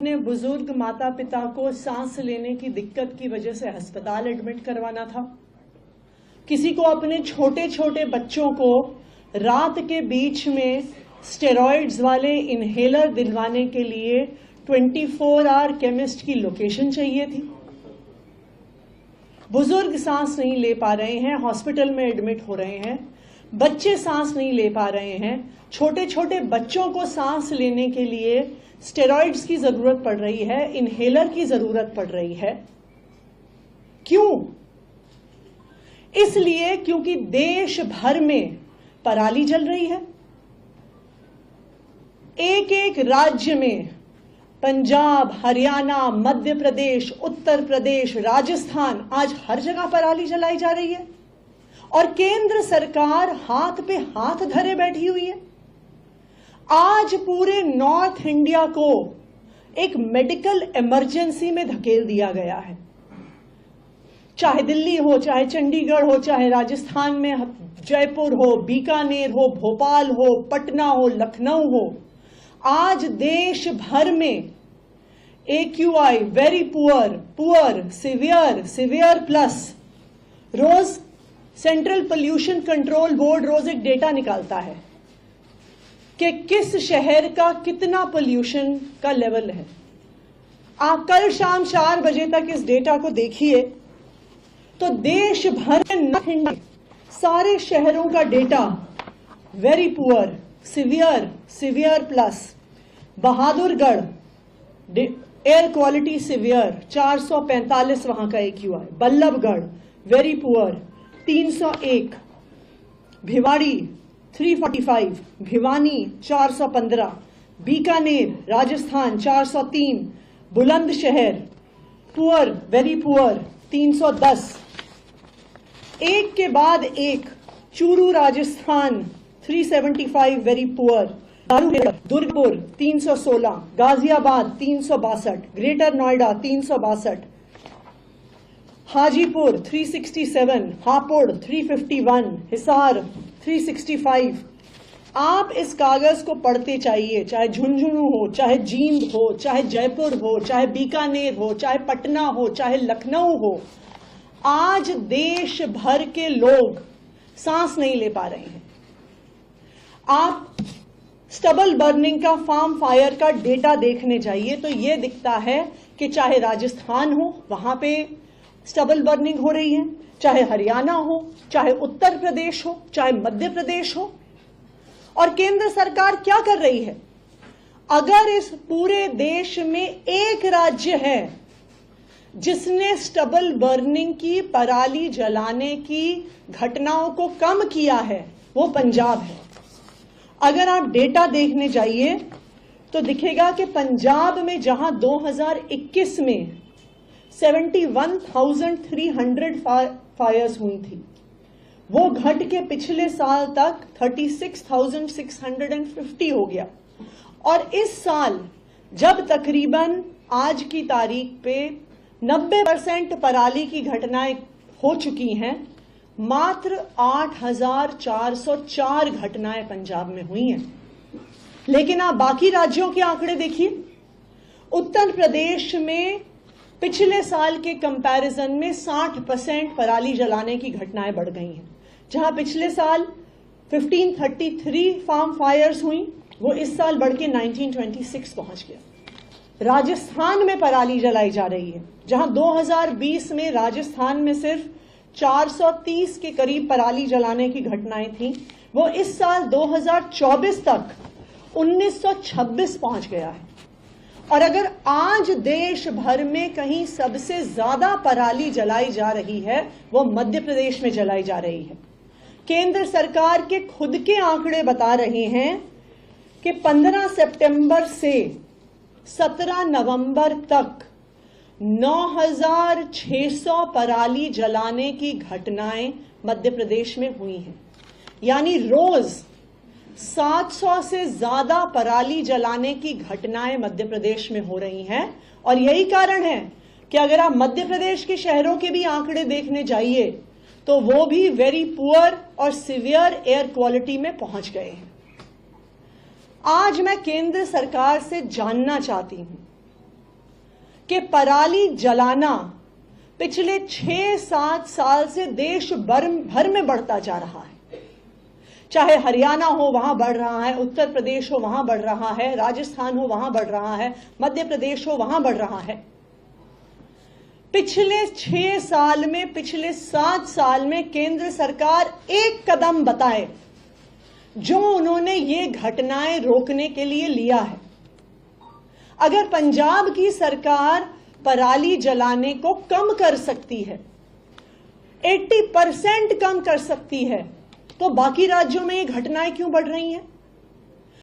अपने बुजुर्ग माता पिता को सांस लेने की दिक्कत की वजह से अस्पताल एडमिट करवाना था। किसी को अपने छोटे छोटे बच्चों को रात के बीच में स्टेरॉइड्स वाले इनहेलर दिलवाने के लिए 24 आवर केमिस्ट की लोकेशन चाहिए थी। बुजुर्ग सांस नहीं ले पा रहे हैं, हॉस्पिटल में एडमिट हो रहे हैं। बच्चे सांस नहीं ले पा रहे हैं। छोटे छोटे बच्चों को सांस लेने के लिए स्टेरॉइड्स की जरूरत पड़ रही है, इनहेलर की जरूरत पड़ रही है। क्यों? इसलिए क्योंकि देश भर में पराली जल रही है। एक एक राज्य में, पंजाब, हरियाणा, मध्य प्रदेश, उत्तर प्रदेश, राजस्थान, आज हर जगह पराली जलाई जा रही है और केंद्र सरकार हाथ पे हाथ धरे बैठी हुई है। आज पूरे नॉर्थ इंडिया को एक मेडिकल इमरजेंसी में धकेल दिया गया है। चाहे दिल्ली हो, चाहे चंडीगढ़ हो, चाहे राजस्थान में जयपुर हो, बीकानेर हो, भोपाल हो, पटना हो, लखनऊ हो, आज देश भर में AQI very poor, poor, severe, severe plus, रोज सेंट्रल पोल्यूशन कंट्रोल बोर्ड रोज एक डेटा निकालता है कि किस शहर का कितना पोल्यूशन का लेवल है। आप कल शाम 4 बजे तक इस डेटा को देखिए तो देश भर में सारे शहरों का data very poor, severe, severe plus, Bahadurgarh air quality severe 445 वहां का AQI, Ballabhgarh very poor 301, Bhiwadi 345, Bhiwani 415, Bikaner Rajasthan 403, Bulandshahr poor, very poor 310, एक के बाद एक, Churu Rajasthan 375 very poor, Durgapur 316, Ghaziabad 362, greater Noida 362, Hajipur 367, Hapur 351, Hisar 365। आप इस कागज को पढ़ते चाहिए, चाहे झुंझुनू हो, चाहे जींद हो, चाहे जयपुर हो, चाहे बीकानेर हो, चाहे पटना हो, चाहे लखनऊ हो। आज देश भर के लोग सांस नहीं ले पा रहे हैं। आप स्टबल बर्निंग का, फार्म फायर का डेटा देखने जाइए तो यह दिखता है कि चाहे राजस्थान हो, वहां पे स्टबल बर्निंग हो रही है, चाहे हरियाणा हो, चाहे उत्तर प्रदेश हो, चाहे मध्य प्रदेश हो। और केंद्र सरकार क्या कर रही है? अगर इस पूरे देश में एक राज्य है जिसने स्टबल बर्निंग की, पराली जलाने की घटनाओं को कम किया है, वो पंजाब है। अगर आप डेटा देखने जाइए तो दिखेगा कि पंजाब में जहां 2021 में 71,300 फायर्स हुई थी, वो घट के पिछले साल तक 36,650 हो गया। और इस साल जब तकरीबन आज की तारीख पे 90% पराली की घटनाएं हो चुकी हैं, मात्र 8,404 घटनाएं पंजाब में हुई हैं। लेकिन आप बाकी राज्यों के आंकड़े देखिए। उत्तर प्रदेश में पिछले साल के कंपैरिजन में 60% पराली जलाने की घटनाएं बढ़ गई हैं। जहां पिछले साल 1533 फार्म फायर्स हुई, वो इस साल बढ़ के 1926 पहुंच गया। राजस्थान में पराली जलाई जा रही है, जहां 2020 में राजस्थान में सिर्फ 430 के करीब पराली जलाने की घटनाएं थी, वो इस साल 2024 तक 1926 पहुंच गया है। और अगर आज देश भर में कहीं सबसे ज्यादा पराली जलाई जा रही है, वो मध्य प्रदेश में जलाई जा रही है। केंद्र सरकार के खुद के आंकड़े बता रहे हैं कि 15 सितंबर से 17 नवंबर तक 9,600 पराली जलाने की घटनाएं मध्य प्रदेश में हुई हैं। यानी रोज 700 से ज्यादा पराली जलाने की घटनाएं मध्य प्रदेश में हो रही हैं। और यही कारण है कि अगर आप मध्य प्रदेश के शहरों के भी आंकड़े देखने जाइए तो वो भी वेरी पुअर और सिवियर एयर क्वालिटी में पहुंच गए हैं। आज मैं केंद्र सरकार से जानना चाहती हूं कि पराली जलाना पिछले 6-7 साल से देश भर में बढ़ता जा रहा है। चाहे हरियाणा हो वहां बढ़ रहा है, उत्तर प्रदेश हो वहां बढ़ रहा है, राजस्थान हो वहां बढ़ रहा है, मध्य प्रदेश हो वहां बढ़ रहा है। पिछले 6 साल में, पिछले 7 साल में केंद्र सरकार एक कदम बताए जो उन्होंने ये घटनाएं रोकने के लिए लिया है। अगर पंजाब की सरकार पराली जलाने को कम कर सकती है, 80% कम कर सकती है, तो बाकी राज्यों में ये घटनाएं क्यों बढ़ रही हैं?